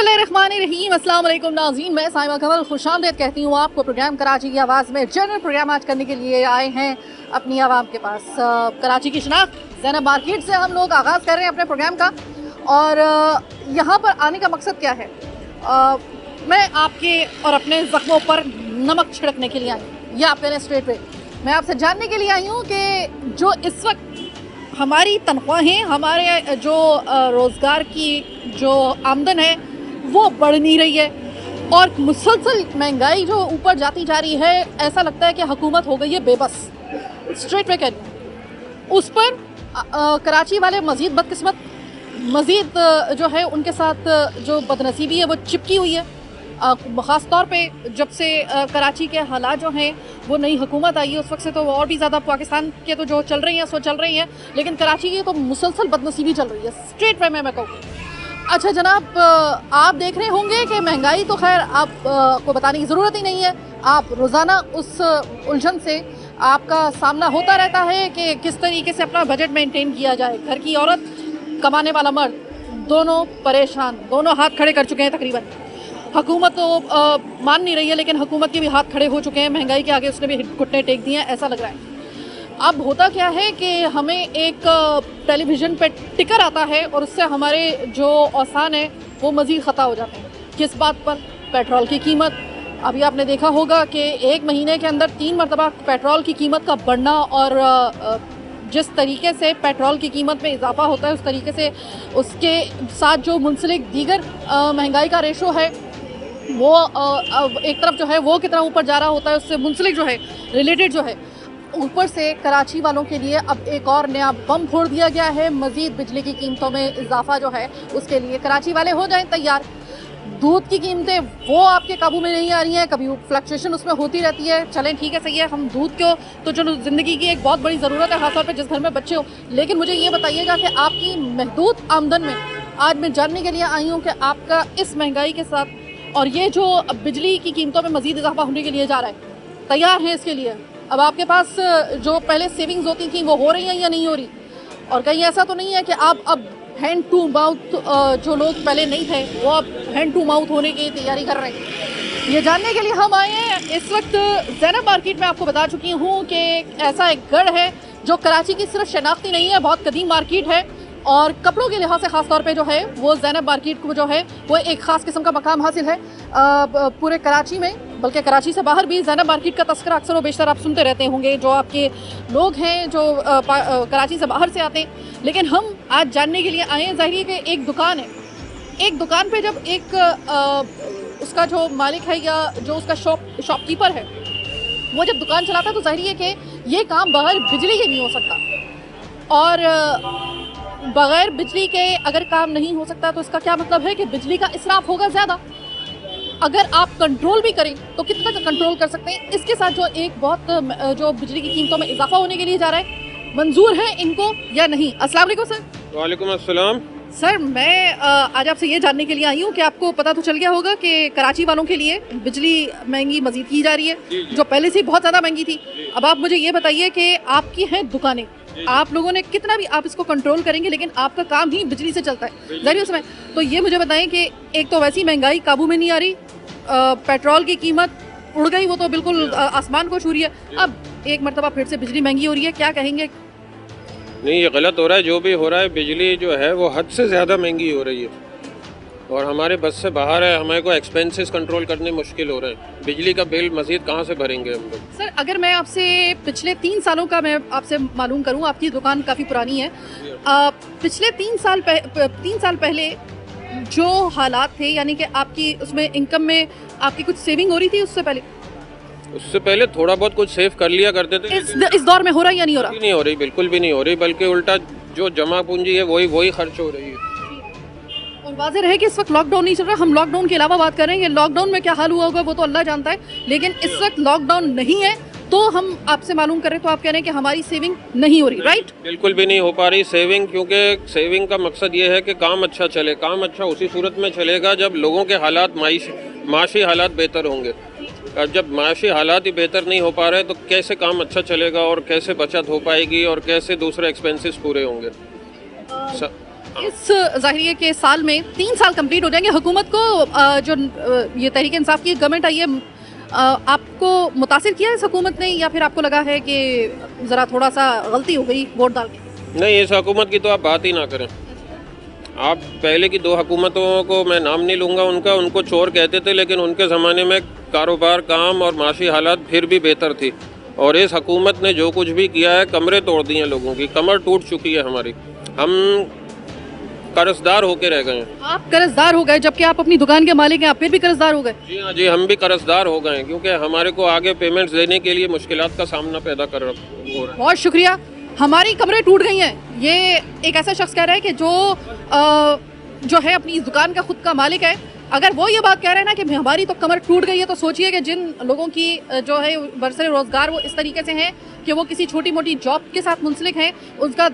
बिस्मिल्लाहिर्रहमानिर्रहीम। अस्सलाम वालेकुम नाज़रीन, मैं साइमा कमल खुशामदीद कहती हूँ आपको प्रोग्राम कराची की आवाज़ में। जनरल प्रोग्राम आज करने के लिए आए हैं अपनी आवाम के पास। कराची की शनाख्त ज़ैनब मार्केट से हम लोग आगाज़ कर रहे हैं अपने प्रोग्राम का। और यहाँ पर आने का मकसद क्या है? मैं आपके और अपने ज़ख्मों पर नमक छिड़कने के लिए आई हूँ, या आप कह लें स्ट्रेट वे। मैं आपसे जानने के लिए आई हूँ कि जो इस वक्त हमारी तनख्वाहें, हमारे जो रोज़गार की जो आमदन है वो बढ़ नहीं रही है, और मुसलसल महंगाई जो ऊपर जाती जा रही है, ऐसा लगता है कि हुकूमत हो गई है बेबस। स्ट्रेट वे कह रही हूँ। उस पर कराची वाले मज़ीद बदकिस्मत, मज़ीद जो है उनके साथ जो बदनसीबी है वो चिपकी हुई है। ख़ास तौर पे जब से कराची के हालात जो हैं वो नई हुकूमत आई है उस वक्त से तो और भी ज़्यादा पाकिस्तान के तो जो चल रही हैं सो चल रही हैं, लेकिन कराची की तो मुसलसल बदनसीबी चल रही है। स्ट्रेट वे में मैं कहूँ। अच्छा जनाब, आप देख रहे होंगे कि महंगाई तो खैर आप को बताने की ज़रूरत ही नहीं है। आप रोज़ाना उस उलझन से आपका सामना होता रहता है कि किस तरीके से अपना बजट मेंटेन किया जाए। घर की औरत, कमाने वाला मर्द, दोनों परेशान, दोनों हाथ खड़े कर चुके हैं तकरीबन। हुकूमत तो मान नहीं रही है, लेकिन हुकूमत के भी हाथ खड़े हो चुके हैं महंगाई के आगे, उसने भी घुटने टेक दिए हैं, ऐसा लग रहा है। अब होता क्या है कि हमें एक टेलीविज़न पे टिकर आता है और उससे हमारे जो औसान है वो मज़ीद ख़ता हो जाते हैं। किस बात पर? पेट्रोल की कीमत। अभी आपने देखा होगा कि एक महीने के अंदर 3 मरतबा पेट्रोल की कीमत का बढ़ना, और जिस तरीके से पेट्रोल की कीमत में इजाफा होता है उस तरीके से उसके साथ जो मुंसलिक दीगर महंगाई का रेशो है वो एक तरफ जो है वो कितना ऊपर जा रहा होता है, उससे मुंसलिक जो है, रिलेटेड जो है। ऊपर से कराची वालों के लिए अब एक और नया बम फोड़ दिया गया है। मज़ीद बिजली की कीमतों में इजाफा जो है उसके लिए कराची वाले हो जाएं तैयार। दूध की कीमतें वो आपके काबू में नहीं आ रही हैं, कभी फ्लक्चुएशन उसमें होती रहती है। चलें ठीक है, सही है, हम दूध को तो चलो ज़िंदगी की एक बहुत बड़ी ज़रूरत है, ख़ासतौर पर जिस घर में बच्चे हो। लेकिन मुझे ये बताइएगा कि आपकी महदूद आमदन में आज मैं जानने के लिए आई हूँ कि आपका इस महंगाई के साथ और ये जो बिजली की कीमतों में मज़ीद इजाफा होने के लिए जा रहा है, तैयार हैं इसके लिए? अब आपके पास जो पहले सेविंग्स होती थी वो हो रही हैं या नहीं हो रही? और कहीं ऐसा तो नहीं है कि आप अब हैंड टू माउथ, जो लोग पहले नहीं थे वो अब हैंड टू माउथ होने की तैयारी कर रहे हैं? ये जानने के लिए हम आए हैं। इस वक्त ज़ैनब मार्केट में आपको बता चुकी हूँ कि ऐसा एक गढ़ है जो कराची की सिर्फ शनाख्ती नहीं है, बहुत कदीम मार्केट है, और कपड़ों के लिहाज से ख़ास तौर पे जो है वो ज़ैनब मार्केट को जो है वो एक ख़ास किस्म का मकाम हासिल है पूरे कराची में, बल्कि कराची से बाहर भी ज़ैनब मार्केट का तस्करा अक्सर व बेशतर आप सुनते रहते होंगे, जो आपके लोग हैं जो कराची से बाहर से आते हैं। लेकिन हम आज जानने के लिए आए हैं, ज़ाहिर है कि एक दुकान है, एक दुकान पे जब एक उसका जो मालिक है या जो उसका शॉपकीपर है वो जब दुकान चलाता है तो ज़ाहिर है कि ये काम बगैर बिजली के नहीं हो सकता। और बगैर बिजली के अगर काम नहीं हो सकता तो इसका क्या मतलब है कि बिजली का इसराफ होगा ज़्यादा। अगर आप कंट्रोल भी करें तो कितना तक कंट्रोल कर सकते हैं? इसके साथ जो एक बहुत जो बिजली की कीमतों में इजाफा होने के लिए जा रहा है, मंजूर है इनको या नहीं? अस्सलाम वालेकुम सर। वालेकुम अस्सलाम। सर मैं आज आपसे ये जानने के लिए आई हूँ कि आपको पता तो चल गया होगा कि कराची वालों के लिए बिजली महंगी मजीद की जा रही है, जो पहले से बहुत ज़्यादा महंगी थी। अब आप मुझे ये बताइए कि आपकी हैं दुकानें, आप लोगों ने कितना भी आप इसको कंट्रोल करेंगे लेकिन आपका काम ही बिजली से चलता है ज़रूर उसमें। तो ये मुझे बताएं कि एक तो वैसी महंगाई काबू में नहीं आ रही, पेट्रोल की कीमत उड़ गई, वो तो बिल्कुल आसमान को छू रही है। अब एक मरतबा फिर से बिजली महंगी हो रही है, क्या कहेंगे? नहीं, ये गलत हो रहा है। जो भी हो रहा है, बिजली जो है वो हद से ज़्यादा महंगी हो रही है और हमारे बस से बाहर है। हमारे को एक्सपेंसेस कंट्रोल करने मुश्किल हो रहे हैं। बिजली का बिल मज़ीद कहाँ से भरेंगे हम लोग? सर अगर मैं आपसे पिछले 3 सालों का मैं आपसे मालूम करूँ, आपकी दुकान काफ़ी पुरानी है, पिछले 3 साल पहले जो हालात थे, यानी कि आपकी उसमें इनकम में आपकी कुछ सेविंग हो रही थी उससे पहले थोड़ा बहुत कुछ सेव कर लिया करते थे। इस दौर में हो रहा है या नहीं हो रहा? नहीं हो रही, बिल्कुल भी नहीं हो रही, बल्कि उल्टा जो जमा पूंजी है वही खर्च हो रही है। और वाज़ेह है कि इस वक्त लॉकडाउन नहीं चल रहा। हम लॉकडाउन के अलावा बात करेंगे, लॉकडाउन में क्या हाल हुआ होगा वो तो अल्लाह जानता है, लेकिन इस वक्त लॉकडाउन नहीं है तो हम आपसे मालूम करें तो आप कह रहे हैं कि हमारी सेविंग नहीं हो रही, राइट? बिल्कुल भी नहीं हो पा रही सेविंग, क्योंकि सेविंग का मकसद ये है कि काम अच्छा चले। काम अच्छा उसी सूरत में चलेगा जब लोगों के हालात, माशी हालात बेहतर होंगे। अब जब माशी हालात ही बेहतर नहीं हो पा रहे तो कैसे काम अच्छा चलेगा और कैसे बचत हो पाएगी और कैसे दूसरे एक्सपेंसेस पूरे होंगे? इस ज़ाहिरिए के साल में 3 साल कंप्लीट हो जाएंगे हुकूमत को। जो ये तहरीक इंसाफ की गवर्नमेंट आई है, आपको मुतासिर किया इस हुकूमत ने, या फिर आपको लगा है कि ज़रा थोड़ा सा गलती हो गई वोट डाल के? नहीं, इस हुकूमत की तो आप बात ही ना करें। आप पहले की 2 हुकूमतों को मैं नाम नहीं लूँगा उनको चोर कहते थे, लेकिन उनके ज़माने में कारोबार, काम और माशी हालात फिर भी बेहतर थी। और इस हुकूमत ने जो कुछ भी किया है, कमरे तोड़ दिए हैं लोगों की, कमर टूट चुकी है हमारी। हम कर्जदार होके रह गए हैं। आप कर्जदार हो गए, जबकि आप अपनी दुकान के मालिक हैं, आप फिर भी कर्जदार हो गए? जी हाँ जी, हम भी कर्जदार हो गए हैं, क्योंकि हमारे को आगे पेमेंट्स देने के लिए मुश्किलात का सामना पैदा हो रहा है। बहुत शुक्रिया। हमारी कमरे टूट गई हैं, ये एक ऐसा शख्स कह रहा है कि जो है अपनी इस दुकान का खुद का मालिक है। अगर वो ये बात कह रहे हैं ना कि हमारी तो कमर टूट गई है, तो सोचिए कि जिन लोगों की जो है बरसर रोज़गार वो इस तरीके से हैं कि वो किसी छोटी मोटी जॉब के साथ मुंसलिक हैं, उसका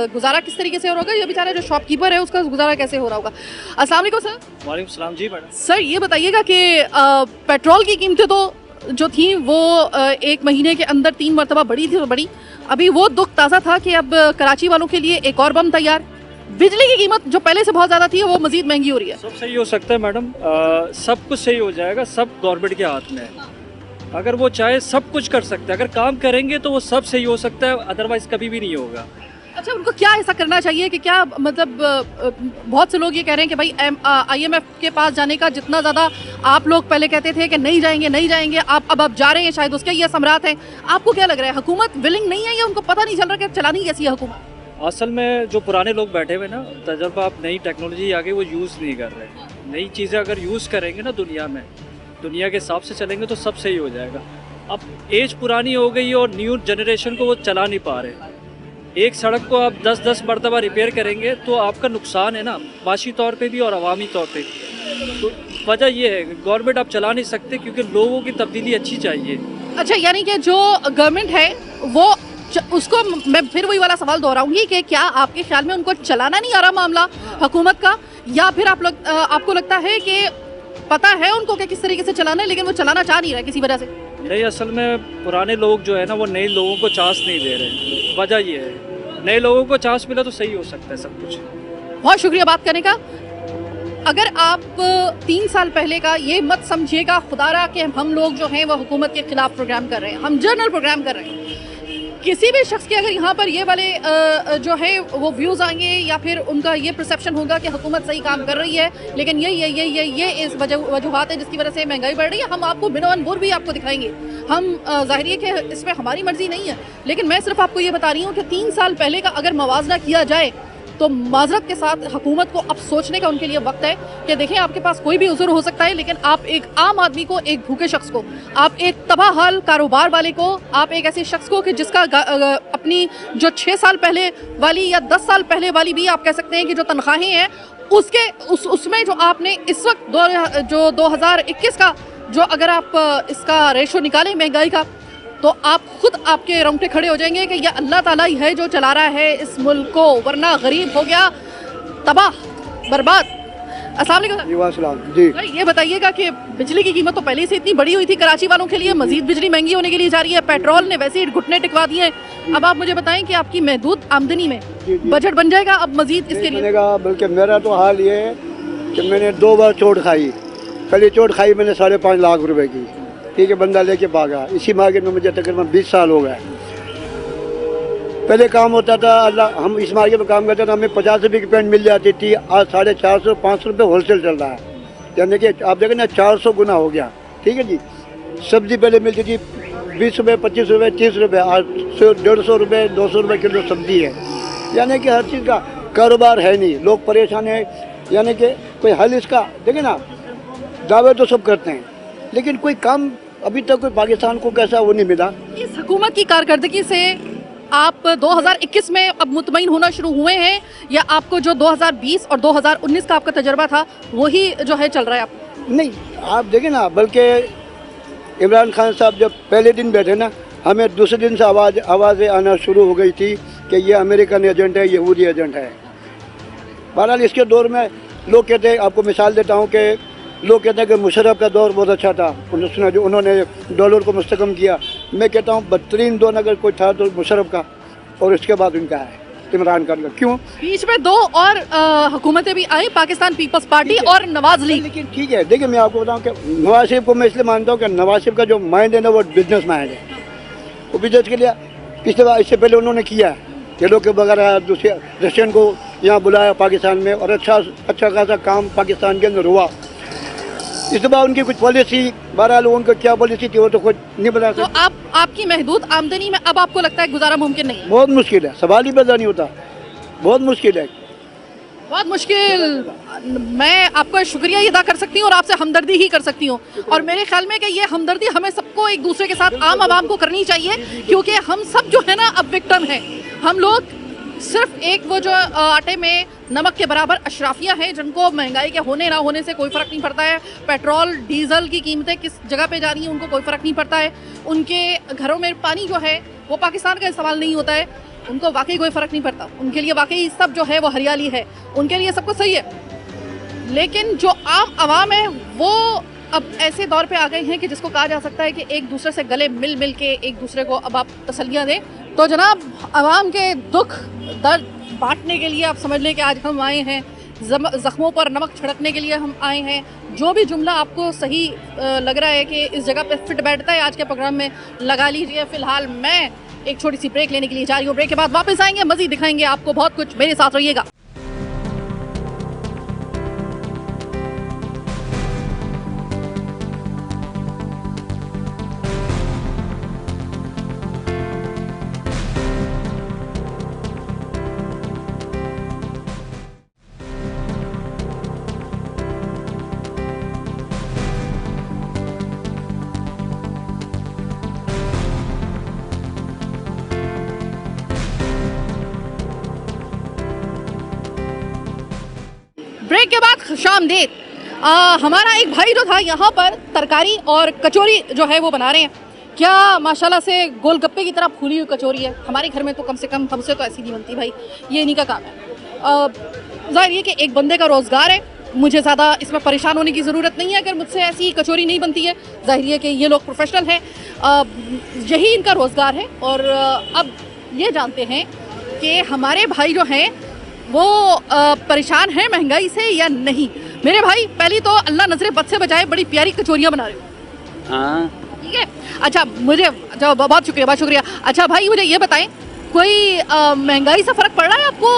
गुजारा किस तरीके से हो रहा होगा। ये बेचारा जो शॉपकीपर है उसका गुजारा कैसे हो रहा होगा। अस्सलाम वालेकुम सर। वालेकुम सलाम जी मैडम। सर ये बताइएगा कि पेट्रोल की कीमतें तो जो थी वो 1 महीने के अंदर 3 मरतबा बढ़ी थी, तो बढ़ी। अभी वो दुख ताज़ा था कि अब कराची वालों के लिए एक और बम तैयार। बिजली की कीमत जो पहले से बहुत ज़्यादा थी वो मजीद महंगी हो रही है। सब सही हो सकता है मैडम, सब कुछ सही हो जाएगा, सब गवर्नमेंट के हाथ में है। अगर वो चाहे सब कुछ कर सकते हैं, अगर काम करेंगे तो वो सब सही हो सकता है, अदरवाइज कभी भी नहीं होगा। अच्छा, उनको क्या ऐसा करना चाहिए कि क्या मतलब बहुत से लोग ये कह रहे हैं कि भाई IMF के पास जाने का जितना ज़्यादा आप लोग पहले कहते थे कि नहीं जाएंगे, आप जा रहे हैं, शायद उसके ये सम्राट हैं। आपको क्या लग रहा है, हुकूमत विलिंग नहीं है या उनको पता नहीं चल रहा कि चलानी कैसी है हुकूमत? असल में जो पुराने लोग बैठे हुए ना, तजर्बा, आप नई टेक्नोलॉजी आगे वो यूज़ नहीं कर रहे। नई चीज़ें अगर यूज़ करेंगे ना दुनिया में, दुनिया के हिसाब से चलेंगे तो सब सही हो जाएगा। अब एज पुरानी हो गई और न्यू जनरेशन को वो चला नहीं पा रहे। एक सड़क को आप 10-10 मरतबा रिपेयर करेंगे तो आपका नुकसान है ना, माशी तौर पे भी और अवामी तौर पे। तो वजह ये है, गवर्नमेंट आप चला नहीं सकते क्योंकि लोगों की तब्दीली अच्छी चाहिए। अच्छा, यानी कि जो गवर्नमेंट है वो उसको, मैं फिर वही वाला सवाल दोहराऊंगी कि क्या आपके ख्याल में उनको चलाना नहीं आ रहा मामला हुकूमत का, या फिर आपको लगता है कि पता है उनको कि किस तरीके से चलाना है लेकिन वो चलाना चाह नहीं रहा किसी वजह से? नहीं, असल में पुराने लोग जो है ना वो नए लोगों को चांस नहीं दे रहे। वजह ये है, नए लोगों को चांस मिला तो सही हो सकता है सब कुछ। बहुत शुक्रिया बात करने का। अगर आप 3 साल पहले का ये मत समझिएगा खुदारा कि हम लोग जो हैं वो हुकूमत के खिलाफ प्रोग्राम कर रहे हैं, हम जर्नल प्रोग्राम कर रहे हैं। किसी भी शख्स के अगर यहाँ पर ये वाले जो है वो व्यूज़ आएंगे या फिर उनका ये परसेप्शन होगा कि हुकूमत सही काम कर रही है, लेकिन ये इस वजूहात है जिसकी वजह से महंगाई बढ़ रही है, हम आपको बिनौन बुर भी आपको दिखाएंगे। हम ज़ाहिर है कि इसमें हमारी मर्जी नहीं है, लेकिन मैं सिर्फ आपको ये बता रही हूँ कि 3 साल पहले का अगर मवाजना किया जाए तो माजरत के साथ हुकूमत को अब सोचने का उनके लिए वक्त है कि देखें, आपके पास कोई भी उज़्र हो सकता है, लेकिन आप एक आम आदमी को, एक भूखे शख्स को, आप एक तबाह हाल कारोबार वाले को, आप एक ऐसे शख्स को कि जिसका अपनी जो 6 साल पहले वाली या 10 साल पहले वाली भी आप कह सकते हैं कि जो तनख्वाहें हैं उसमें जो आपने इस वक्त जो 2021 का जो अगर आप इसका रेशो निकालें महंगाई का, तो आप खुद आपके रोंगटे खड़े हो जाएंगे कि यह अल्लाह ताला ही है जो चला रहा है इस मुल्क को, वरना गरीब हो गया तबाह बर्बाद। अस्सलाम वालेकुम जी। ये बताइएगा कि बिजली की कीमत तो पहले से इतनी बढ़ी हुई थी कराची वालों के लिए, मजीद बिजली महंगी होने के लिए जा रही है, पेट्रोल ने वैसे ही घुटने टिकवा दिए हैं। अब आप मुझे बताएं कि आपकी महदूद आमदनी में बजट बन जाएगा अब मजीद इसके लिए? बल्कि मेरा तो हाल ये है कि मैंने 2 बार चोट खाई। कल चोट खाई मैंने 5.5 लाख रुपए की, ठीक है, बंदा लेके भागा। इसी मार्केट में मुझे तकरीबन 20 साल हो गए। पहले काम होता था, हम इस मार्केट में काम करते थे, हमें 50 रुपये की पेंट मिल जाती थी। आज 450-500 रुपये होलसेल चल रहा है, यानी कि आप देखें ना 400 गुना हो गया। ठीक है जी। सब्जी पहले मिलती थी 20 रुपये, 25 रुपये, 30 रुपये, आज 150 रुपये, 200 रुपये किलो सब्जी है। यानी कि हर चीज़ का कारोबार है नहीं, लोग परेशान हैं। यानी कि कोई हल इसका देखें ना, दावे तो सब करते हैं लेकिन कोई काम अभी तक कोई पाकिस्तान को कैसा वो नहीं मिला। इस हुकूमत की कारकर्दगी से आप 2021 में अब मुतमईन होना शुरू हुए हैं, या आपको जो 2020 और 2019 का आपका तजर्बा था वही जो है चल रहा है आप? नहीं, आप देखें ना, बल्कि इमरान खान साहब जब पहले दिन बैठे ना, हमें दूसरे दिन से आवाज़ें आना शुरू हो गई थी कि ये अमेरिकन एजेंट है, यहूदी एजेंट है। बहरहाल इसके दौर में लोग कहते हैं, आपको मिसाल देता हूँ कि लोग कहते हैं कि मुशर्रफ का दौर बहुत अच्छा था, उन्होंने डॉलर को मुस्तकम किया। मैं कहता हूँ बदतरीन दौर अगर कोई था तो मुशर्रफ का, और इसके बाद उनका है। इमरान खान का। क्यों? बीच में दो और हुकूमतें भी आई, पाकिस्तान पीपल्स पार्टी और नवाज लीग। लेकिन ठीक है, देखिए मैं आपको बताऊं कि नवाज शरीफ को मैं इसलिए मानता हूं कि नवाज शरीफ का जो माइंड है ना वो बिजनेस माइंड है। वो बिजनेस के लिए पिछले बार इससे पहले उन्होंने किया है, ये लोग के वगैरह दूसरे रशियन को यहाँ बुलाया पाकिस्तान में, और अच्छा खासा काम पाकिस्तान के अंदर हुआ। इस बार उनकी कुछ पॉलिसी, बहरहाल उनकी क्या पॉलिसी थी वो तो खुद नहीं बता तो सकते। आपकी महदूद आमदनी में अब आपको लगता है गुजारा मुमकिन नहीं है? बहुत मुश्किल है, सवाल ही पैदा नहीं होता, बहुत मुश्किल है, बहुत मुश्किल। मैं आपका शुक्रिया अदा कर सकती हूँ और आपसे हमदर्दी ही कर सकती हूँ, और मेरे ख्याल में कि ये हमदर्दी हमें सबको एक दूसरे के साथ आम आवाम को करनी चाहिए, क्योंकि हम सब जो है ना अब विक्टिम हैं। हम लोग सिर्फ एक वो जो आटे में नमक के बराबर अशराफियाँ हैं, जिनको महंगाई के होने ना होने से कोई फ़र्क नहीं पड़ता है। पेट्रोल डीजल की कीमतें किस जगह पे जा रही हैं उनको कोई फ़र्क नहीं पड़ता है। उनके घरों में पानी जो है वो पाकिस्तान का इस्तेमाल नहीं होता है, उनको वाकई कोई फ़र्क नहीं पड़ता। उनके लिए वाकई सब जो है वो हरियाली है, उनके लिए सब कुछ सही है। लेकिन जो आम आवाम है वो अब ऐसे दौर पे आ गए हैं कि जिसको कहा जा सकता है कि एक दूसरे से गले मिल मिल के एक दूसरे को अब आप तसल्लियाँ दें। तो जनाब, आवाम के दुख दर्द बांटने के लिए आप समझ लें कि आज हम आए हैं, ज़ख्मों पर नमक छिड़कने के लिए हम आए हैं। जो भी जुमला आपको सही लग रहा है कि इस जगह पे फिट बैठता है आज के प्रोग्राम में, लगा लीजिए। फ़िलहाल मैं एक छोटी सी ब्रेक लेने के लिए जा रही हूँ। ब्रेक के बाद वापस आएंगे, मज़ीद दिखाएंगे आपको बहुत कुछ। मेरे साथ रहिएगा। ब्रेक के बाद खुशामदीद। हमारा एक भाई जो था यहाँ पर तरकारी और कचौरी जो है वो बना रहे हैं। क्या माशाल्लाह से गोलगप्पे की तरह फूली हुई कचौरी है। हमारे घर में तो कम से कम हमसे तो ऐसी नहीं बनती भाई, ये इन्हीं का काम है। ज़ाहिर है कि एक बंदे का रोज़गार है, मुझे ज़्यादा इसमें परेशान होने की ज़रूरत नहीं है अगर मुझसे ऐसी कचौरी नहीं बनती है। ज़ाहिर है कि ये लोग प्रोफेशनल हैं, यही इनका रोज़गार है। और अब ये जानते हैं कि हमारे भाई जो हैं वो परेशान हैं महंगाई से या नहीं। मेरे भाई, पहली तो अल्लाह नजरे बद से बचाए, बड़ी प्यारी कचौरियाँ बना रहे हो। हाँ ठीक है, अच्छा मुझे बहुत शुक्रिया, बहुत शुक्रिया। अच्छा भाई, मुझे ये बताएं, कोई महंगाई से फ़र्क पड़ रहा है आपको?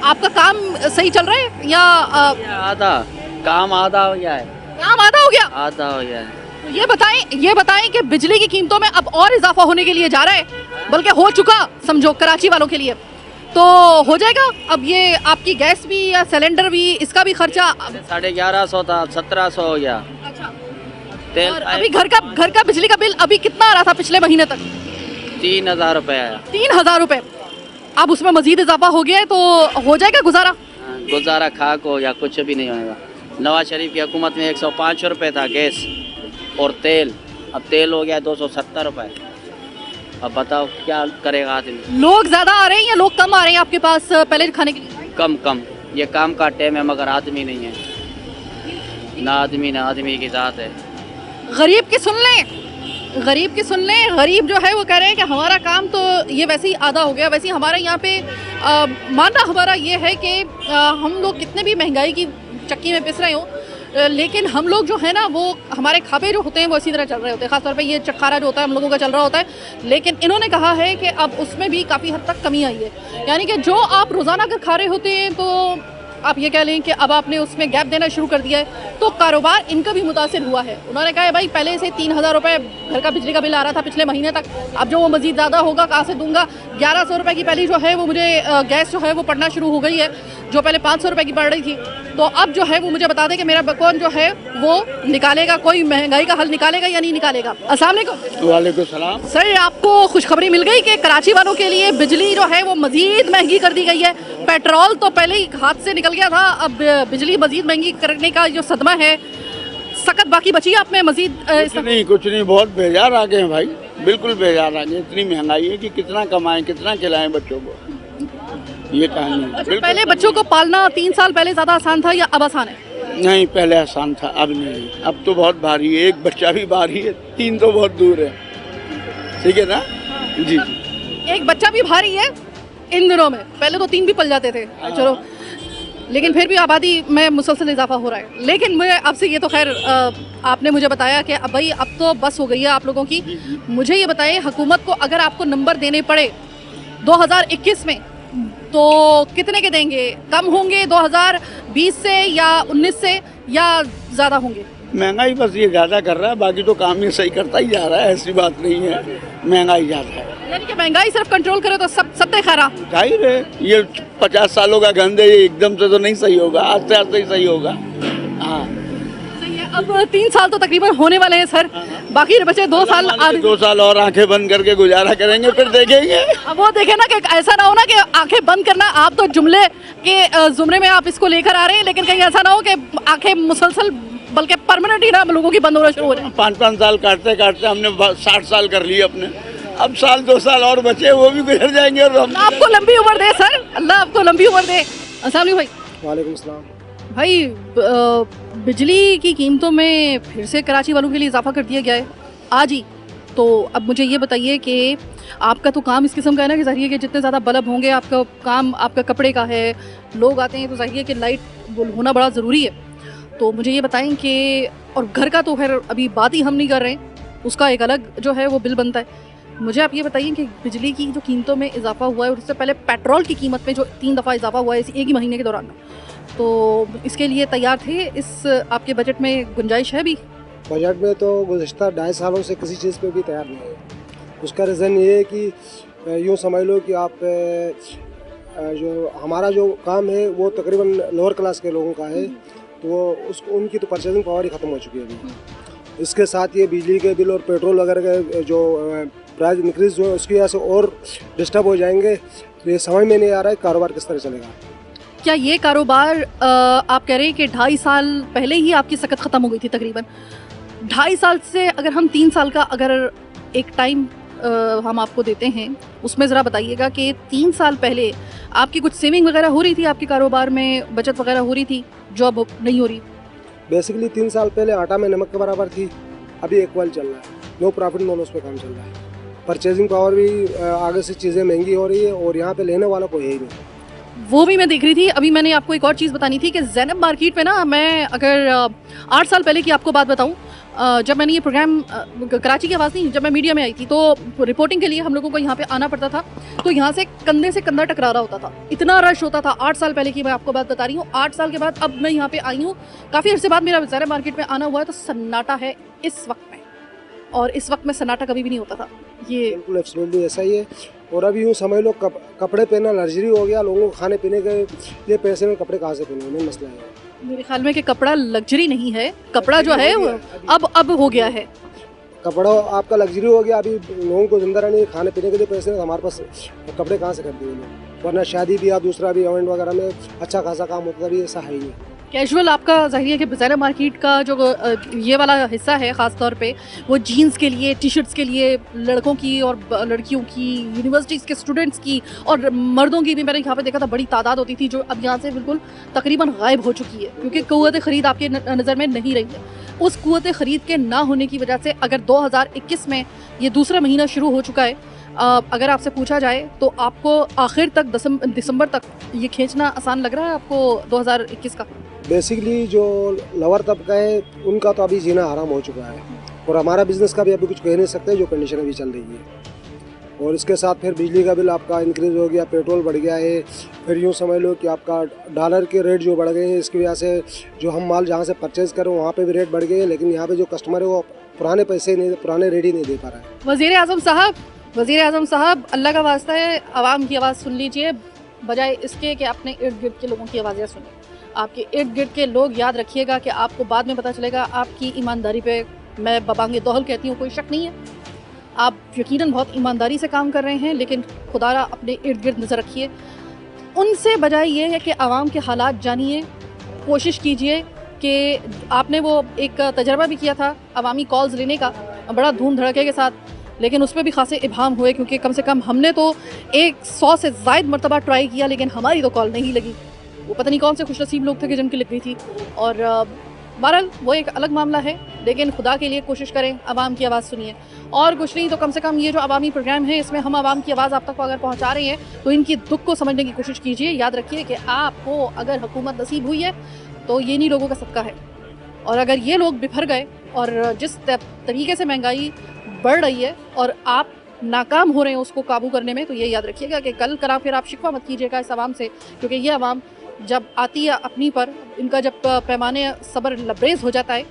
आपका काम सही चल रहा है या आधा काम आधा हो गया है, काम आधा हो गया? आधा हो गया है। तो ये बताएं कि बिजली की कीमतों में अब और इजाफा होने के लिए जा रहा है, बल्कि हो चुका समझो कराची वालों के लिए, तो हो जाएगा अब ये आपकी गैस भी या सिलेंडर भी, इसका भी खर्चा 1150 था, 1700 हो गया। अच्छा। तेल और अभी घर का बिजली का बिल अभी कितना आ रहा था पिछले महीने तक? 3000 रुपये आया। 3000 रुपये। अब उसमें मजीद इजाफा हो गया है, तो हो जाएगा गुजारा? हाँ, गुजारा खाक हो या कुछ भी नहीं होगा। नवाज शरीफ की हुकूमत में 105 रुपये था गैस और तेल, अब तेल हो गया 270 रुपये। अब बताओ क्या करेगा आदमी। लोग ज़्यादा आ रहे हैं या लोग कम आ रहे हैं आपके पास पहले खाने के लिए? कम ये काम का टाइम है मगर आदमी नहीं है, ना आदमी की ज़ात है। गरीब की सुन लें, गरीब जो है वो कह रहे हैं कि हमारा काम तो ये वैसे ही आधा हो गया। वैसे ही हमारे यहाँ पे मानना हमारा ये है कि हम लोग कितने भी महंगाई की चक्की में पिस रहे हो, लेकिन हम लोग जो है ना वो हमारे खापे जो होते हैं वो इसी तरह चल रहे होते हैं। ख़ासतौर पे ये चक्खारा जो होता है हम लोगों का चल रहा होता है, लेकिन इन्होंने कहा है कि अब उसमें भी काफ़ी हद तक कमी आई है। यानी कि जो आप रोज़ाना अगर खा रहे होते हैं तो आप ये कह लें कि अब आपने उसमें गैप देना शुरू कर दिया है, तो कारोबार इनका भी मुतासिर हुआ है। उन्होंने कहा है भाई पहले से 3000 रुपये घर का बिजली का बिल आ रहा था पिछले महीने तक, अब जो वो मज़ीद ज़्यादा होगा कहाँ से दूंगा। 1100 रुपये की पहली जो है वो मुझे गैस जो है वो पड़ना शुरू हो गई है, जो पहले 500 रुपये की पड़ रही थी। तो अब जो है वो मुझे बता दें कि मेरा कौन जो है वो निकालेगा, कोई महंगाई का हल निकालेगा या नहीं निकालेगा। अस्सलाम वालेकुम। वालेकुम सलाम। सर, आपको खुशखबरी मिल गई कि कराची वालों के लिए बिजली जो है वो मज़ीद महंगी कर दी गई है। पेट्रोल तो पहले ही हाथ से निकल गया था, अब बिजली मज़ीद महंगी करने का जो सदमा है, सख्त बाकी बची है आप में मज़ीद? कुछ नहीं, बहुत बेजार आ गए हैं भाई, बिल्कुल बेजार आ गए। इतनी महंगाई है कि कितना कमाएं, कितना खिलाएं बच्चों को, ये कहानी है। अच्छा, पहले बच्चों को पालना 3 साल पहले ज़्यादा आसान था या अब आसान है? नहीं, पहले आसान था, अब नहीं। अब तो बहुत भारी है, एक बच्चा भी भारी है, 3 तो बहुत दूर है। ठीक है ना जी। एक बच्चा भी भारी है, इन दिनों में, पहले तो 3 भी पल जाते थे, चलो, लेकिन फिर भी आबादी में मुसलसल इजाफा हो रहा है। लेकिन मैं आपसे ये तो खैर आपने मुझे बताया कि अब भाई अब तो बस हो गई है आप लोगों की। मुझे ये बताइए, हुकूमत को अगर आपको नंबर देने पड़े 2021 में तो कितने के देंगे? कम होंगे 2020 से या 19 से, या ज़्यादा होंगे? महंगाई बस ये ज़्यादा कर रहा है, बाकी तो काम ये सही करता ही जा रहा है, ऐसी बात नहीं है, महंगाई ज़्यादा है। यानी कि महंगाई सिर्फ कंट्रोल करे तो सब सत्ते खरा। जाहिर है, ये 50 सालों का गंद है, ये एकदम से तो नहीं सही होगा, आस्ते आस्ते ही सही होगा। हाँ, सही है। अब 3 साल तो तकरीबन होने वाले हैं सर, बाकी बचे 2 साल। 2 साल और आंखें बंद करके गुजारा करेंगे, फिर देखेंगे। अब वो देखे ना कि ऐसा ना हो ना कि आंखें बंद करना, आप तो जुमले के जुमरे में आप इसको लेकर आ रहे हैं, लेकिन कहीं ऐसा ना हो कि आंखें मुसलसल बल्कि परमानेंट ही ना लोगों की बंद होना शुरू हो जाए। 5-5 साल काटते काटते हमने 60 साल कर लिए अपने, अब 1-2 साल और बचे, वो भी गुजर जाएंगे। और हम अल्लाह आपको लंबी उम्र दे सर, अल्लाह आपको लंबी उम्र दे। अस्सलाम वालेकुम भाई। वालेकुम सलाम। भाई बिजली की कीमतों में फिर से कराची वालों के लिए इजाफा कर दिया गया है आज ही। तो अब मुझे ये बताइए कि आपका तो काम इस किस्म का है ना कि ज़ाहिर है कि जितने ज़्यादा बल्ब होंगे, आपका काम आपका कपड़े का है, लोग आते हैं तो ज़ाहिर है कि लाइट होना बड़ा ज़रूरी है। तो मुझे ये बताएं कि, और घर का तो खैर अभी बात ही हम नहीं कर रहे हैं, उसका एक अलग जो है वो बिल बनता है। मुझे आप ये बताइए कि बिजली की जो कीमतों में इजाफा हुआ है, और उससे पहले पेट्रोल की कीमत में जो 3 दफ़ा इजाफा हुआ है एक ही महीने के दौरान, तो इसके लिए तैयार थे? इस आपके बजट में गुंजाइश है भी? बजट में तो गुज़श्ता 2.5 सालों से किसी चीज़ पे भी तैयार नहीं है। उसका रीज़न ये है कि यूँ समझ लो कि आप जो हमारा जो काम है वो तकरीबन लोअर क्लास के लोगों का है, तो वो उसको उनकी तो परचेजिंग पावर ही ख़त्म हो चुकी है अभी। इसके साथ ये बिजली के बिल और पेट्रोल वगैरह के जो प्राइस इंक्रीज़ हुए उसकी वजह से और डिस्टर्ब हो जाएंगे। तो ये समझ में नहीं आ रहा है कारोबार किस तरह चलेगा। क्या ये कारोबार आप कह रहे हैं कि 2.5 साल पहले ही आपकी सकत ख़त्म हो गई थी तकरीबन? 2.5 साल से अगर हम 3 साल का अगर एक टाइम हम आपको देते हैं, उसमें ज़रा बताइएगा कि 3 साल पहले आपकी कुछ सेविंग वगैरह हो रही थी, आपके कारोबार में बचत वगैरह हो रही थी जो अब नहीं हो रही? बेसिकली 3 साल पहले आटा में नमक के बराबर थी, अभी इक्वल चल रहा है, नो प्रॉफिट नो लॉस पे काम चल रहा है। परचेजिंग पावर भी आगे से चीज़ें महंगी हो रही है और यहाँ पे लेने वाला कोई है ही नहीं। वो भी मैं देख रही थी। अभी मैंने आपको एक और चीज़ बतानी थी कि ज़ैनब मार्केट में ना, मैं अगर 8 साल पहले की आपको बात बताऊं, जब मैंने ये प्रोग्राम कराची की आवाज़ नहीं, जब मैं मीडिया में आई थी तो रिपोर्टिंग के लिए हम लोगों को यहाँ पे आना पड़ता था, तो यहाँ से कंधे से कंधा टकरा रहा होता था, इतना रश होता था। 8 साल पहले की मैं आपको बात बता रही हूँ। 8 साल के बाद अब मैं यहाँ पे आई हूँ, काफ़ी अर्से बाद मेरा ज़ैनब मार्केट में आना हुआ है, तो सन्नाटा है इस वक्त में, और इस वक्त में सन्नाटा कभी भी नहीं होता था। ये बिल्कुल एब्सोल्युटली ऐसा ही है। और अभी यूँ समझ लो कपड़े पहनना लग्जरी हो गया, लोगों को खाने पीने के लिए पैसे में कपड़े कहाँ से पहने, मेन मसला है। मेरे ख्याल में कि कपड़ा लग्जरी नहीं है, कपड़ा जो है वो अब हो गया है। कपड़ा आपका लग्जरी हो गया, अभी लोगों को जिंदा रहने खाने पीने के लिए पैसे हैं, तो हमारे पास कपड़े कहाँ से कर देंगे लोग? वरना शादी ब्याह दूसरा भी इवेंट वगैरह में अच्छा खासा काम होता है, अभी ऐसा है ही नहीं। कैजुअल आपका ज़ाहिर है कि ज़ैनब मार्केट का जो ये वाला हिस्सा है ख़ास तौर पे, वो जीन्स के लिए, टी शर्ट्स के लिए, लड़कों की और लड़कियों की, यूनिवर्सिटीज़ के स्टूडेंट्स की और मर्दों की भी मैंने यहाँ पे देखा था बड़ी तादाद होती थी, जो अब यहाँ से बिल्कुल तकरीबन गायब हो चुकी है, क्योंकि क़ुव्वत ख़रीद आपके नज़र में नहीं रही है। उस क़ुव्वत ख़रीद के ना होने की वजह से अगर 2021 में ये दूसरा महीना शुरू हो चुका है, अगर आपसे पूछा जाए तो आपको आखिर तक दिसंबर तक ये खींचना आसान लग रहा है आपको 2021 का? बेसिकली जो लोअर तबका है उनका तो अभी जीना आराम हो चुका है, और हमारा बिज़नेस का भी अभी कुछ कह नहीं सकते जो कंडीशन अभी चल रही है। और इसके साथ फिर बिजली का बिल आपका इंक्रीज़ हो गया, पेट्रोल बढ़ गया है, फिर यूँ समझ लो कि आपका डॉलर के रेट जो बढ़ गए हैं, इसकी वजह से जो हम माल जहाँ से परचेज़ करें वहाँ पे भी रेट बढ़ गए हैं, लेकिन यहाँ पे जो कस्टमर है वो पुराने पैसे नहीं, पुराने रेट ही नहीं दे पा रहा है। वज़ीर आज़म साहब, अल्लाह का वास्ता है, आवाम की आवाज़ सुन लीजिए, बजाय इसके कि अपने इर्द गिर्द के लोगों की आवाज़ें सुनें। आपके इर्द गिर्द के लोग, याद रखिएगा कि आपको बाद में पता चलेगा आपकी ईमानदारी पे मैं बबांगे दोहल कहती हूँ, कोई शक नहीं है। आप यकीनन बहुत ईमानदारी से काम कर रहे हैं, लेकिन खुदारा अपने इर्द गिर्द नज़र रखिए। उनसे बजाय ये है कि आवाम के हालात जानिए, कोशिश कीजिए कि आपने वो एक तजर्बा भी किया था अवामी कॉल्स लेने का, बड़ा धूम धड़के के साथ, लेकिन उसमें भी खासे इबाम हुए, क्योंकि कम से कम हमने तो 100 से ज़ायद मरतबा ट्राई किया, लेकिन हमारी तो कॉल नहीं लगी। वो पता नहीं कौन से खुशनसीब लोग थे कि जिनकी लग गई थी। और बहरहाल वो एक अलग मामला है। लेकिन खुदा के लिए कोशिश करें, आवाम की आवाज़ सुनिए। और कुछ नहीं तो कम से कम ये जो अवामी प्रोग्राम है इसमें हम आवाम की आवाज़ आप तक अगर पहुँचा रहे हैं तो इनकी दुख को समझने की कोशिश कीजिए। याद रखिए कि आपको अगर हुकूमत नसीब हुई है तो ये नहीं लोगों का सदका है, और अगर ये लोग बिफर गए और जिस तरीके से महंगाई बढ़ रही है और आप नाकाम हो रहे हैं उसको काबू करने में, तो ये याद रखिएगा कि कल करा फिर आप शिकवा मत कीजिएगा इस आवाम से, क्योंकि ये आवाम जब आती है अपनी पर, इनका जब पैमाने सब्र लबरेज हो जाता है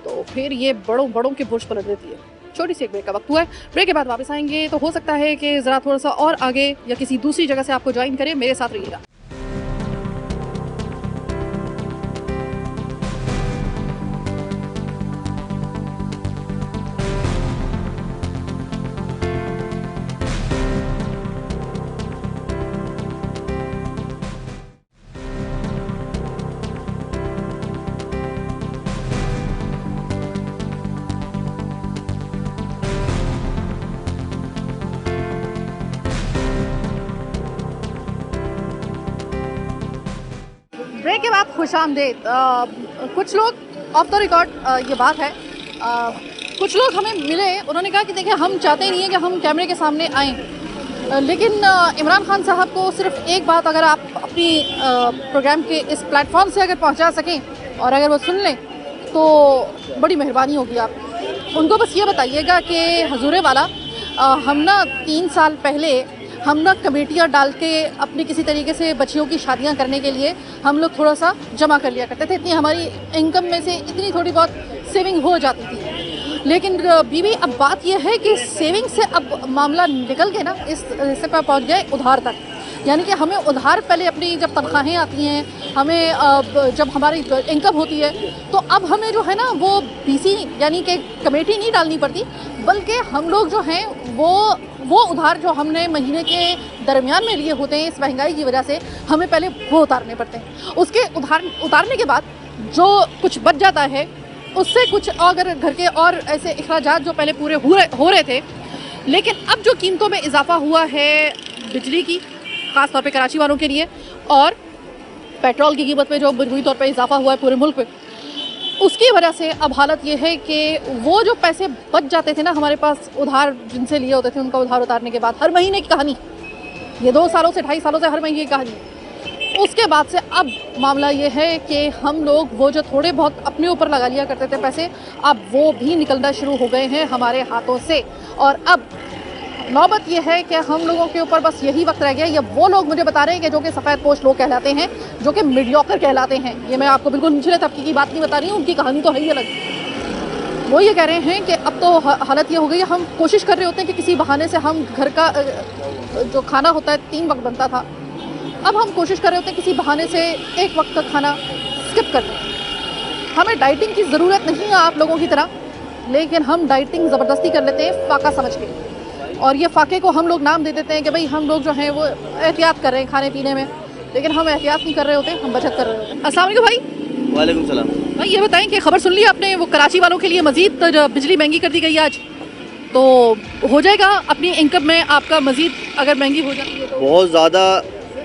तो फिर ये बड़ों के बुर्ज पलट देती है। छोटी सी एक ब्रेक का वक्त हुआ है, ब्रेक के बाद वापस आएंगे तो हो सकता है कि ज़रा थोड़ा सा और आगे या किसी दूसरी जगह से आपको ज्वाइन करें। मेरे साथ रहिएगा। ब्रेक के बाद खुशामदीद। कुछ लोग ऑफ द रिकॉर्ड ये बात है, कुछ लोग हमें मिले, उन्होंने कहा कि देखिए हम चाहते नहीं हैं कि हम कैमरे के सामने आएँ, लेकिन इमरान खान साहब को सिर्फ एक बात अगर आप अपनी प्रोग्राम के इस प्लेटफॉर्म से अगर पहुंचा सकें और अगर वो सुन लें तो बड़ी मेहरबानी होगी। आप उनको बस ये बताइएगा कि हजूरे वाला हम ना 3 साल पहले हम ना कमेटियाँ डाल के अपने किसी तरीके से बच्चियों की शादियाँ करने के लिए हम लोग थोड़ा सा जमा कर लिया करते थे, इतनी हमारी इनकम में से इतनी थोड़ी बहुत सेविंग हो जाती थी। लेकिन बीबी अब बात यह है कि सेविंग से अब मामला निकल के ना इस हिस्से पर पहुँच गए उधार तक, यानी कि हमें उधार पहले अपनी जब तनख्वाहें आती हैं, हमें जब हमारी इनकम होती है तो अब हमें जो है ना वो बीसी यानी कि कमेटी नहीं डालनी पड़ती, बल्कि हम लोग जो हैं वो उधार जो हमने महीने के दरमियान में लिए होते हैं इस महंगाई की वजह से हमें पहले वो उतारने पड़ते हैं। उसके उतारने के बाद जो कुछ बच जाता है उससे कुछ अगर घर के और ऐसे अखराजात जो पहले पूरे हो रहे थे, लेकिन अब जो कीमतों में इजाफा हुआ है बिजली की, ख़ास तौर पे कराची वालों के लिए, और पेट्रोल की कीमत में जो बुरी तौर पे इजाफा हुआ है पूरे मुल्क में, उसकी वजह से अब हालत ये है कि वो जो पैसे बच जाते थे ना हमारे पास उधार जिनसे लिए होते थे, उनका उधार उतारने के बाद हर महीने की कहानी, ये 2 सालों से 2.5 सालों से हर महीने की कहानी, उसके बाद से अब मामला ये है कि हम लोग वो जो थोड़े बहुत अपने ऊपर लगा लिया करते थे पैसे, अब वो भी निकलना शुरू हो गए हैं हमारे हाथों से। और अब नौबत ये है कि हम लोगों के ऊपर बस यही वक्त रह गया। ये वो लोग मुझे बता रहे हैं कि जो कि सफ़ेद पोश लोग कहलाते हैं, जो कि मीडियोकर कहलाते हैं। ये मैं आपको बिल्कुल निचले तबके की बात नहीं बता रही हूँ, उनकी कहानी तो है ही अलग। वो ये कह रहे हैं कि अब तो हालत ये हो गई है, हम कोशिश कर रहे होते हैं कि किसी बहाने से हम घर का जो खाना होता है 3 वक्त बनता था, अब हम कोशिश कर रहे होते हैं किसी बहाने से 1 वक्त का खाना स्किप कर दें। हमें डाइटिंग की ज़रूरत नहीं है आप लोगों की तरह, लेकिन हम डाइटिंग ज़बरदस्ती कर लेते हैं फाका समझ के, और ये फाके को हम लोग नाम दे देते हैं कि भाई हम लोग जो हैं वो एहतियात कर रहे हैं खाने पीने में, लेकिन हम एहतियात नहीं कर रहे होते, हम बचत कर रहे होते हैं। अस्सलाम वालेकुम भाई। वालेकुम सलाम। भाई ये बताएं कि खबर सुन ली आपने, वो कराची वालों के लिए मज़ीद बिजली महंगी कर दी गई आज, तो हो जाएगा अपनी इनकम में आपका मज़ीद अगर महंगी हो जाती है तो? बहुत ज़्यादा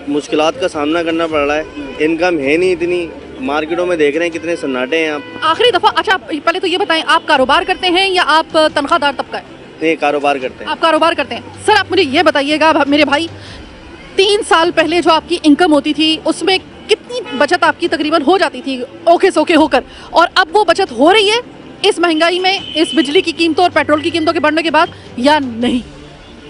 मुश्किलात का सामना करना पड़ रहा है, इनकम है नहीं इतनी, मार्केटों में देख रहे हैं कितने सन्नाटे हैं। आप आखिरी दफ़ा, अच्छा पहले तो ये बताएं आप कारोबार करते हैं या आप तनख्वाहदार तबका है? नहीं, कारोबार करते हैं। आप कारोबार करते हैं। सर आप मुझे ये बताइएगा मेरे भाई, 3 साल पहले जो आपकी इनकम होती थी उसमें कितनी बचत आपकी तकरीबन हो जाती थी ओके सोके होकर, और अब वो बचत हो रही है इस महंगाई में, इस बिजली की कीमतों और पेट्रोल की कीमतों के बढ़ने के बाद, या नहीं?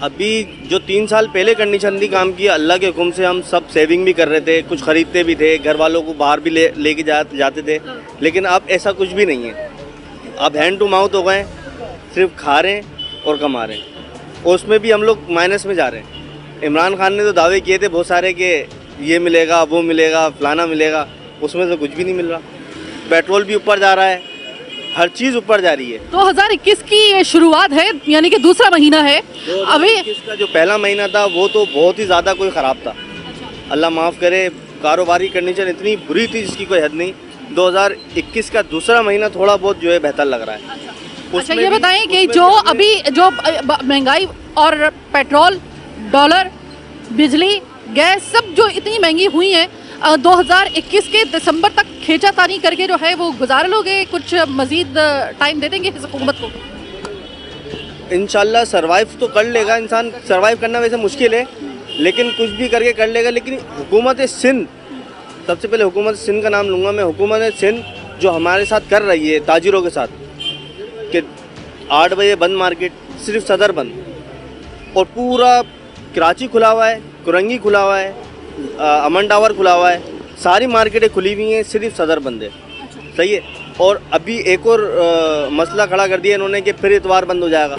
अभी जो 3 साल पहले करनी चंदी काम किया, अल्लाह के हुक्म से हम सब सेविंग भी कर रहे थे, कुछ खरीदते भी थे, घर वालों को बाहर भी लेके जाते थे, लेकिन अब ऐसा कुछ भी नहीं है। अब हैंड टू माउथ हो गए, सिर्फ खा रहे हैं और कमा रहे हैं, और उसमें भी हम लोग माइनस में जा रहे हैं। इमरान खान ने तो दावे किए थे बहुत सारे कि ये मिलेगा, वो मिलेगा, फलाना मिलेगा, उसमें से कुछ भी नहीं मिल रहा। पेट्रोल भी ऊपर जा रहा है, हर चीज़ ऊपर जा रही है। 2021 की ये शुरुआत है, यानी कि दूसरा महीना है अभी। इसका जो पहला महीना था वो तो बहुत ही ज़्यादा कोई ख़राब था, अल्लाह माफ़ करे। कारोबारी कंडीशन इतनी बुरी थी जिसकी कोई हद नहीं। 2021 का दूसरा महीना थोड़ा बहुत जो है बेहतर लग रहा है। अच्छा ये बताएं कि जो अभी जो महंगाई और पेट्रोल, डॉलर, बिजली, गैस सब जो इतनी महंगी हुई हैं, 2021 के दिसंबर तक खींचातानी करके जो है वो गुजार लोगे, कुछ मजीद टाइम दे देंगे इस हुकूमत को? इंशाल्लाह सरवाइव तो कर लेगा इंसान, सरवाइव करना वैसे मुश्किल है लेकिन कुछ भी करके कर लेगा। लेकिन हुकूमत सिंध, सबसे पहले हुकूमत सिंध का नाम लूँगा मैं। हुकूमत सिंध जो हमारे साथ कर रही है ताजिरों के साथ कि 8 बजे बंद मार्केट, सिर्फ सदर बंद और पूरा कराची खुला हुआ है, कुरंगी खुला हुआ है, अमन टावर खुला हुआ है, सारी मार्केटें खुली हुई हैं, सिर्फ सदर बंद है। सही है। और अभी एक और मसला खड़ा कर दिया इन्होंने कि फिर इतवार बंद हो जाएगा।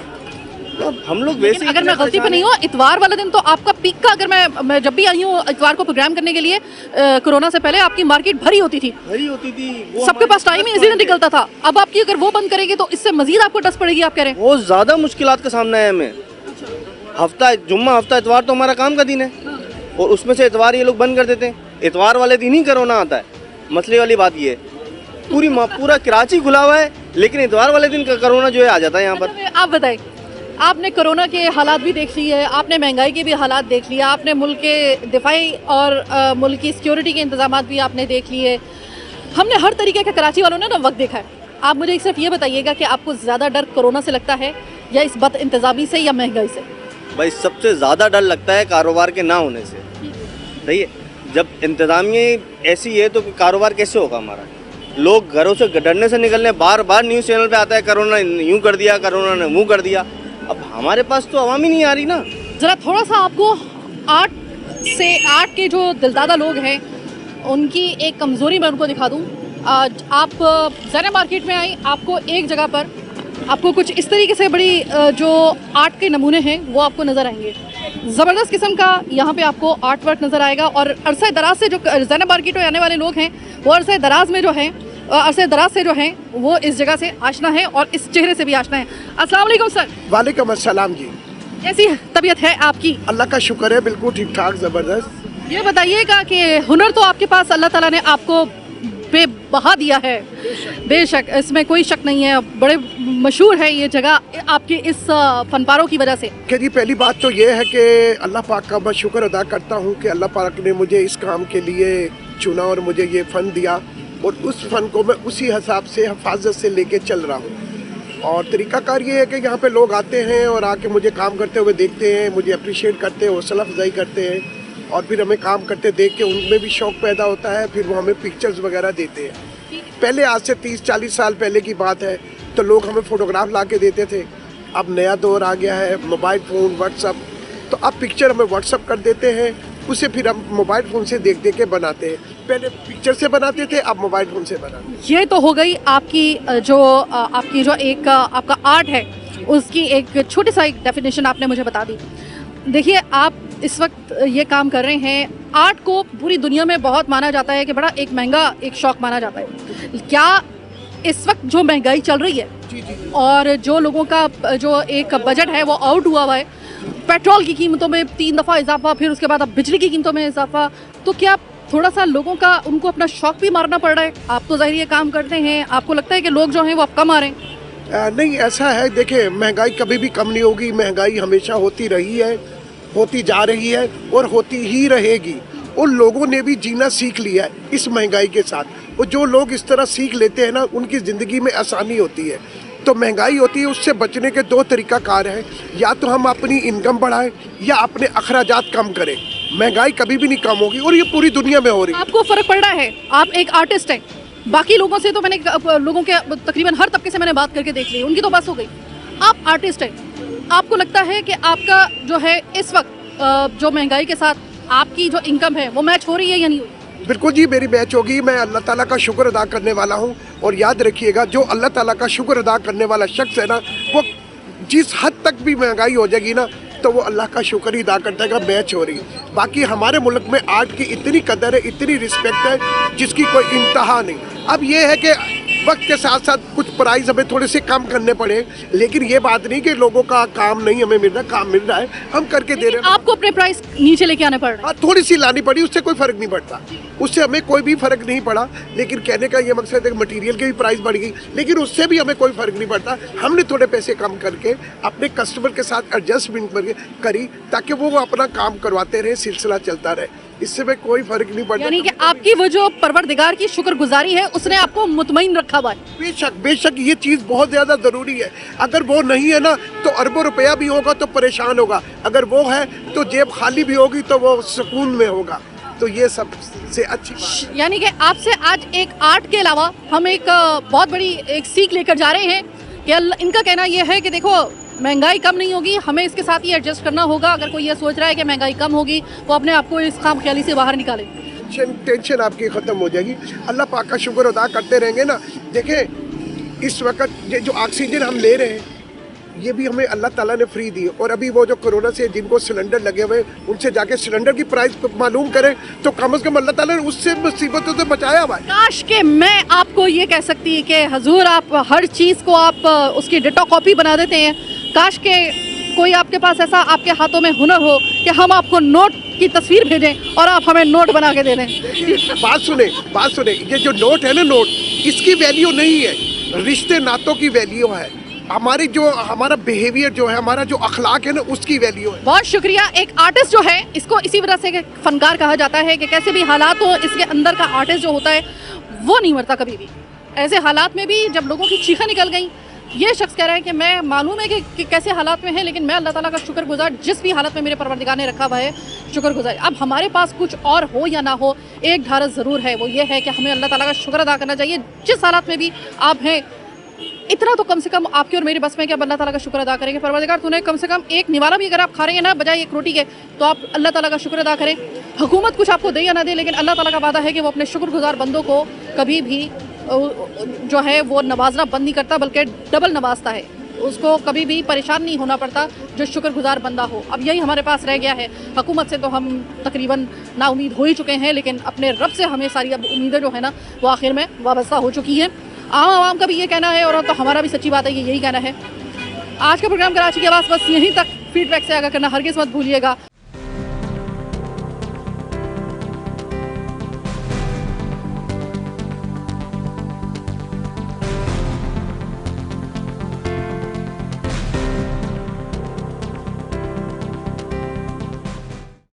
तो हम लोग वैसे अगर मैं गलती पे नहीं हूँ, इतवार वाला दिन तो आपका पीक का, अगर मैं जब भी आई हूँ इतवार को प्रोग्राम करने के लिए, कोरोना से पहले आपकी मार्केट भरी होती थी, सबके पास टाइम ही इसी दिन निकलता था। अब आपकी अगर वो बंद करेगी तो इससे मजीद आपको डस पड़ेगी, आप कह रहे हैं? बहुत ज़्यादा मुश्किलात का सामना है हमें। हफ्ता जुम्मा, हफ्ता इतवार तो हमारा काम का दिन है और उसमें से इतवार ये लोग बंद कर देते हैं। इतवार वाले दिन ही कोरोना आता है। मसले वाली बात ये है, पूरा कराची खुला हुआ है लेकिन इतवार वाले दिन का कोरोना जो है आ जाता है यहाँ पर। आप बताएं, आपने कोरोना के हालात भी देख लिए, आपने महंगाई के भी हालात देख लिया, आपने मुल्क के दिफाई और मुल्क की सिक्योरिटी के इंतजामात भी आपने देख लिए। हमने हर तरीके का कराची वालों ने ना वक्त देखा है। आप मुझे सिर्फ ये बताइएगा कि आपको ज़्यादा डर कोरोना से लगता है या इस बद इंतजामी से या महंगाई से? भाई सबसे ज़्यादा डर लगता है कारोबार के ना होने से। सही है। जब इंतज़ामिया ऐसी है तो कारोबार कैसे होगा हमारा? लोग घरों से डरने से निकलने, बार बार न्यूज़ चैनल पे आता है कोरोना यूँ कर दिया, कोरोना ने मुँह कर दिया। अब हमारे पास तो आवाम ही नहीं आ रही ना। ज़रा थोड़ा सा आपको 8 के जो दिलदादा लोग हैं उनकी एक कमज़ोरी मैं उनको दिखा दूँ। आप ज़रा मार्केट में आई, आपको एक जगह पर आपको कुछ इस तरीके से बड़ी जो आर्ट के नमूने हैं वो आपको नज़र आएंगे। ज़बरदस्त किस्म का यहाँ पे आपको आर्ट वर्क नज़र आएगा। और अरसे दराज से जो ज़रा मार्केट में आने वाले लोग हैं वो अरसे दराज से जो हैं वो इस जगह से आशना है और इस चेहरे से भी आशना है। अस्सलाम वालेकुम सर। वालेकुम अस्सलाम जी। कैसी तबीयत है आपकी? अल्लाह का शुक्र है, बिल्कुल ठीक ठाक, ज़बरदस्त। ये बताइएगा कि हुनर तो आपके पास अल्लाह ताला ने आपको बेबहा दिया है, बेशक इसमें कोई शक नहीं है। बड़े मशहूर है ये जगह आपके इस फनपारों की वजह से। कि जी पहली बात तो ये है कि अल्लाह पाक का मैं शुक्र अदा करता हूँ कि अल्लाह पाक ने मुझे इस काम के लिए चुना और मुझे ये फ़न दिया और उस फ़न को मैं उसी हिसाब से हिफाजत से लेके चल रहा हूँ। और तरीक़ाकार ये है कि यहाँ पे लोग आते हैं और आके मुझे काम करते हुए देखते हैं, मुझे अप्रिशिएट करते हैं, हौसला अफजाई करते हैं और फिर हमें काम करते देख के उनमें भी शौक़ पैदा होता है। फिर वो हमें पिक्चर्स वगैरह देते हैं। पहले आज से 30-40 साल पहले की बात है तो लोग हमें फ़ोटोग्राफ ला के देते थे। अब नया दौर आ गया है, मोबाइल फ़ोन, व्हाट्सअप, तो अब पिक्चर हमें व्हाट्सअप कर देते हैं, उसे फिर हम मोबाइल फ़ोन से देख के बनाते हैं। पहले पिक्चर से बनाते थे, अब मोबाइल फ़ोन से बनाते हैं। ये तो हो गई आपकी जो एक आपका आर्ट है उसकी एक छोटी सा एक डेफिनेशन आपने मुझे बता दी। देखिए, आप इस वक्त ये काम कर रहे हैं, आर्ट को पूरी दुनिया में बहुत माना जाता है कि बड़ा एक महंगा एक शौक़ माना जाता है। क्या इस वक्त जो महंगाई चल रही है और जो लोगों का जो एक बजट है वो आउट हुआ है, पेट्रोल की कीमतों में 3 दफ़ा इजाफा, फिर उसके बाद अब बिजली की कीमतों में इजाफा, तो क्या थोड़ा सा लोगों का उनको अपना शौक़ भी मारना पड़ रहा है? आप तो ज़ाहिर ये काम करते हैं, आपको लगता है कि लोग जो हैं वो अब कम आ रहे हैं? नहीं, ऐसा है, देखिए महंगाई कभी भी कम नहीं होगी। महंगाई हमेशा होती रही है, होती जा रही है और होती ही रहेगी। उन लोगों ने भी जीना सीख लिया है इस महंगाई के साथ। और जो लोग इस तरह सीख लेते हैं ना, उनकी ज़िंदगी में आसानी होती है। तो महंगाई होती है, उससे बचने के 2 तरीक़ाकार हैं। या तो हम अपनी इनकम बढ़ाएं या अपने अखराजात कम करें। महंगाई कभी भी नहीं कम होगी और ये पूरी दुनिया में हो रही है। आपको फ़र्क पड़ रहा है? आप एक आर्टिस्ट हैं, बाकी लोगों से तो मैंने लोगों के तकरीबन हर तबके से मैंने बात करके देख ली, उनकी तो बस हो गई। आप आर्टिस्ट हैं, आपको लगता है कि आपका जो है इस वक्त जो महंगाई के साथ आपकी जो इनकम है वो मैच हो रही है या नहीं हो रही? बिल्कुल जी, मेरी मैच होगी। मैं अल्लाह ताला का शुक्र अदा करने वाला हूँ। और याद रखिएगा, जो अल्लाह ताला का शुक्र अदा करने वाला शख्स है ना, वो जिस हद तक भी महंगाई हो जाएगी ना तो वो अल्लाह का शुक्र ही अदा करता है, मैच हो रही है। बाकी हमारे मुल्क में आर्ट की इतनी कदर है, इतनी रिस्पेक्ट है जिसकी कोई इंतहा नहीं। अब ये है कि वक्त के साथ साथ कुछ प्राइस हमें थोड़े से कम करने पड़े, लेकिन ये बात नहीं कि लोगों का काम नहीं हमें मिल रहा, काम मिल रहा है, हम करके दे रहे हैं। आपको अपने प्राइस नीचे लेके आने पड़ रहे हैं? हाँ, थोड़ी सी लानी पड़ी, उससे कोई फ़र्क नहीं पड़ता, उससे हमें कोई भी फ़र्क नहीं पड़ा। लेकिन कहने का ये मकसद है कि मटीरियल की भी प्राइस बढ़ गई, लेकिन उससे भी हमें कोई फ़र्क नहीं पड़ता। हमने थोड़े पैसे कम करके अपने कस्टमर के साथ एडजस्टमेंट करी ताकि वो अपना काम करवाते रहे, सिलसिला चलता रहे। इससे में कोई फर्क नहीं पड़ता। यानी कि आपकी वो जो परवरदिगार की शुक्रगुजारी है उसने आपको मुतमईन रखा हुआ है। बेशक ये चीज़ बहुत ज़्यादा ज़रूरी है। अगर वो नहीं है ना तो अरबों रुपया भी होगा तो परेशान होगा, अगर वो है तो जेब खाली भी होगी तो वो सुकून में होगा। तो ये सबसे अच्छी बात है। यानी कि आपसे आज एक आर्ट के अलावा हम एक बहुत बड़ी एक सीख लेकर जा रहे हैं कि इनका कहना यह है कि देखो महंगाई कम नहीं होगी, हमें इसके साथ ही एडजस्ट करना होगा। अगर कोई ये सोच रहा है कि महंगाई कम होगी वो अपने आप को इस खामख्याली से बाहर निकाले। टेंशन आपकी ख़त्म हो जाएगी। अल्लाह पाक का शुक्र अदा करते रहेंगे ना। देखें इस वक्त ये जो ऑक्सीजन हम ले रहे हैं ये भी हमें अल्लाह ताला ने फ्री दी, और अभी वो जो कोरोना से जिनको सिलेंडर लगे हुए उनसे जाके सिलेंडर की प्राइस मालूम करें तो कम से कम अल्लाह ताला ने उससे मुसीबतों से बचाया हुआ है। काश के मैं आपको ये कह सकती कि हजूर आप हर चीज़ को आप उसकी डिटो कॉपी बना देते हैं। काश के कोई आपके पास ऐसा आपके हाथों में हुनर हो कि हम आपको नोट की तस्वीर भेजें और आप हमें नोट बना के दे दें। बात सुने, ये जो नोट है ना, नोट इसकी वैल्यू नहीं है, रिश्ते नातों की वैल्यू है। हमारा बिहेवियर जो है, हमारा जो अखलाक है ना, उसकी वैल्यू है। बहुत शुक्रिया। एक आर्टिस्ट जो है इसको इसी वजह से एक फनकार कहा जाता है कि कैसे भी हालात हो इसके अंदर का आर्टिस्ट जो होता है वो नहीं मरता कभी भी। ऐसे हालात में भी जब लोगों की चीखें निकल गई, ये शख्स कह रहा है कि मैं मालूम है कि कैसे हालात में है लेकिन मैं अल्लाह ताला का शुक्रगुजार, जिस भी हालत में मेरे परवरदिगार ने रखा हुआ है शुक्रगुजार। अब हमारे पास कुछ और हो या ना हो, एक ढारस ज़रूर है, वो ये है कि हमें अल्लाह ताला का शुक्र अदा करना चाहिए। जिस हालात में भी आप हैं इतना तो कम से कम आपके और मेरे बस में कि आप अल्लाह ताला का शुक्र अदा करेंगे। परवरदिगार तूने कम से कम एक निवाला भी अगर आप खा रहे हैं ना बजाय एक रोटी के, तो आप अल्लाह ताला का शुक्र अदा करें। हुकूमत कुछ आपको दे या ना दे, लेकिन अल्लाह ताला का वादा है कि वो अपने शुक्रगुजार बंदों को कभी भी जो है वो नवाजना बंद नहीं करता बल्कि डबल नवाजता है। उसको कभी भी परेशान नहीं होना पड़ता जो शुक्रगुजार बंदा हो। अब यही हमारे पास रह गया है। हुकूमत से तो हम तकरीबन नाउमीद हो ही चुके हैं, लेकिन अपने रब से हमें सारी अब उम्मीदें जो है ना वो आखिर में वाबस्ता हो चुकी हैं। आवाम का भी ये कहना है और तो हमारा भी सच्ची बात है, यही कहना है। आज का प्रोग्राम कराची की आवाज़ बस यहीं तक। फीडबैक से आगाह करना हरगिज़ मत भूलिएगा।